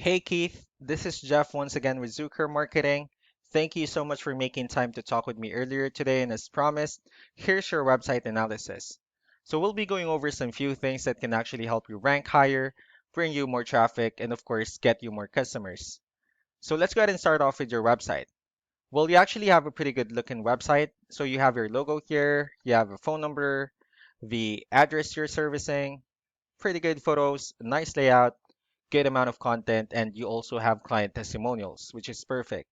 Hey Keith, this is Jeff once again with Zucker Marketing. Thank you so much for making time to talk with me earlier today, and as promised, here's your website analysis. So we'll be going over some few things that can actually help you rank higher, bring you more traffic, and of course, get you more customers. So let's go ahead and start off with your website. Well, you actually have a pretty good looking website. So you have your logo here, you have a phone number, the address you're servicing, pretty good photos, nice layout, good amount of content, and you also have client testimonials, which is perfect.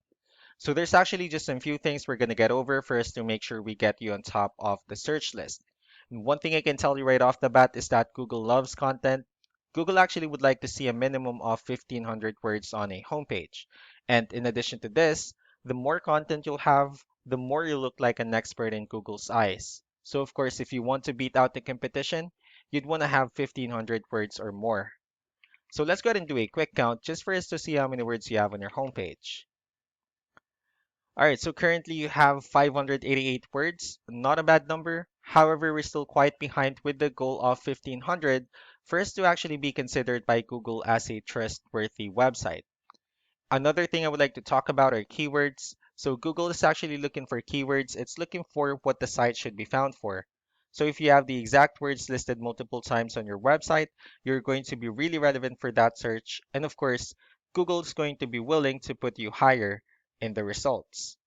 So there's actually just some few things we're going to get over first to make sure we get you on top of the search list. And one thing I can tell you right off the bat is that Google loves content. Google actually would like to see a minimum of 1,500 words on a homepage. And in addition to this, the more content you'll have, the more you look like an expert in Google's eyes. So of course, if you want to beat out the competition, you'd want to have 1,500 words or more. So let's go ahead and do a quick count just for us to see how many words you have on your homepage. All right, so currently you have 588 words, not a bad number. However, we're still quite behind with the goal of 1500 for us to actually be considered by Google as a trustworthy website. Another thing I would like to talk about are keywords. So Google is actually looking for keywords. It's looking for what the site should be found for. So if you have the exact words listed multiple times on your website, you're going to be really relevant for that search. And of course, Google is going to be willing to put you higher in the results.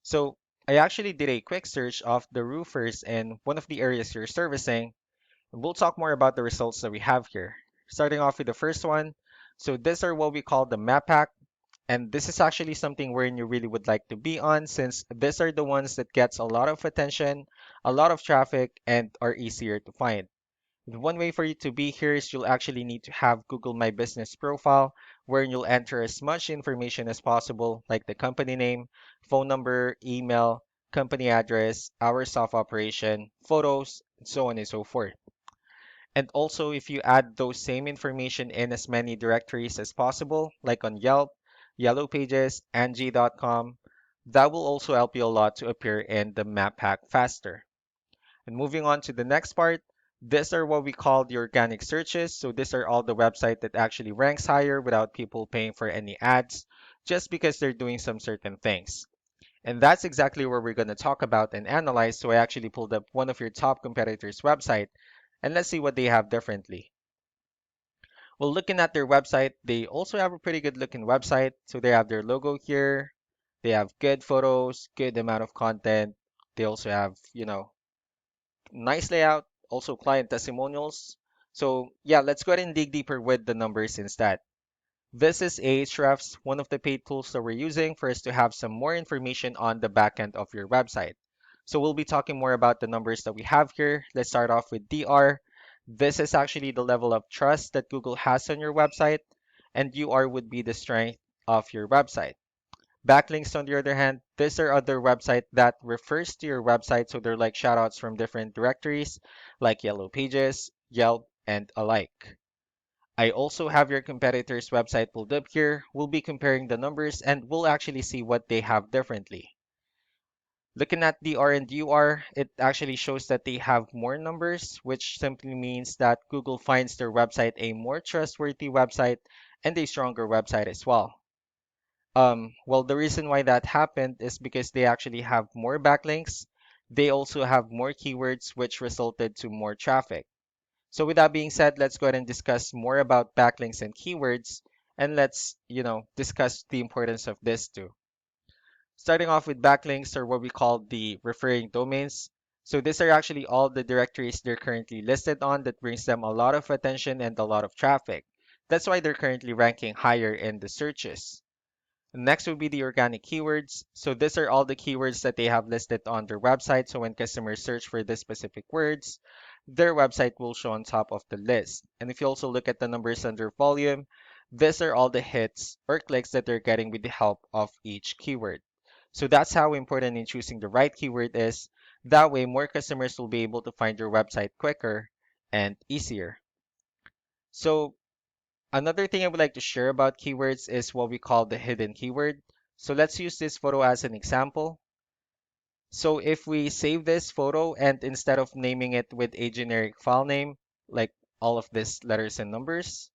So I actually did a quick search of the roofers in one of the areas you're servicing. And we'll talk more about the results that we have here. Starting off with the first one. So these are what we call the map pack. And this is actually something wherein you really would like to be on since these are the ones that gets a lot of attention, a lot of traffic, and are easier to find. The one way for you to be here is you'll actually need to have Google My Business profile, wherein you'll enter as much information as possible, like the company name, phone number, email, company address, hours of operation, photos, and so on and so forth. And also, if you add those same information in as many directories as possible, like on Yelp, Yellow Pages, Angie.com, that will also help you a lot to appear in the map pack faster. And moving on to the next part, these are what we call the organic searches. So these are all the website that actually ranks higher without people paying for any ads, just because they're doing some certain things. And that's exactly what we're going to talk about and analyze. So I actually pulled up one of your top competitors' website, and let's see what they have differently. Well, looking at their website, they also have a pretty good looking website. So they have their logo here. They have good photos, good amount of content. They also have, nice layout, also client testimonials. So yeah, let's go ahead and dig deeper with the numbers instead. This is Ahrefs, one of the paid tools that we're using for us to have some more information on the backend of your website. So we'll be talking more about the numbers that we have here. Let's start off with DR. This is actually the level of trust that Google has on your website, and UR would be the strength of your website. Backlinks, on the other hand, these are other website that refers to your website, so they're like shoutouts from different directories like Yellow Pages, Yelp, and alike. I also have your competitor's website pulled up here. We'll be comparing the numbers and we'll actually see what they have differently. Looking at the R and UR, it actually shows that they have more numbers, which simply means that Google finds their website a more trustworthy website and a stronger website as well. Well, the reason why that happened is because they actually have more backlinks. They also have more keywords, which resulted to more traffic. So with that being said, let's go ahead and discuss more about backlinks and keywords, and let's, discuss the importance of this too. Starting off with backlinks or what we call the referring domains. So these are actually all the directories they're currently listed on that brings them a lot of attention and a lot of traffic. That's why they're currently ranking higher in the searches. Next would be the organic keywords. So these are all the keywords that they have listed on their website. So when customers search for these specific words, their website will show on top of the list. And if you also look at the numbers under volume, these are all the hits or clicks that they're getting with the help of each keyword. So that's how important in choosing the right keyword is. That way, more customers will be able to find your website quicker and easier. So another thing I would like to share about keywords is what we call the hidden keyword. So let's use this photo as an example. So if we save this photo and instead of naming it with a generic file name, like all of these letters and numbers,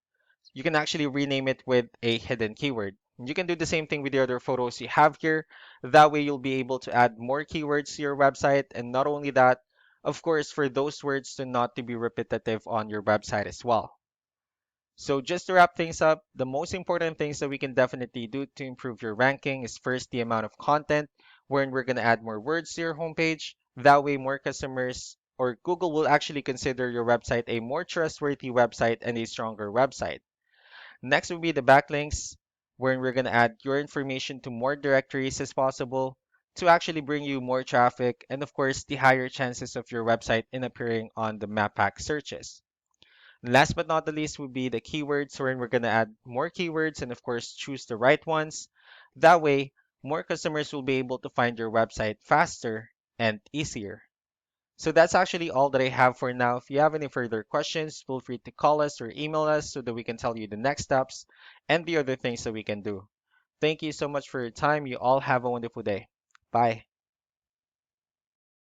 you can actually rename it with a hidden keyword. You can do the same thing with the other photos you have here. That way, you'll be able to add more keywords to your website. And not only that, of course, for those words to not to be repetitive on your website as well. So just to wrap things up, the most important things that we can definitely do to improve your ranking is first the amount of content, wherein we're going to add more words to your homepage. That way, more customers or Google will actually consider your website a more trustworthy website and a stronger website. Next will be the backlinks, wherein we're going to add your information to more directories as possible to actually bring you more traffic and, of course, the higher chances of your website in appearing on the map pack searches. Last but not the least would be the keywords, wherein we're going to add more keywords and, of course, choose the right ones. That way, more customers will be able to find your website faster and easier. So that's actually all that I have for now. If you have any further questions, feel free to call us or email us so that we can tell you the next steps and the other things that we can do. Thank you so much for your time. You all have a wonderful day. Bye.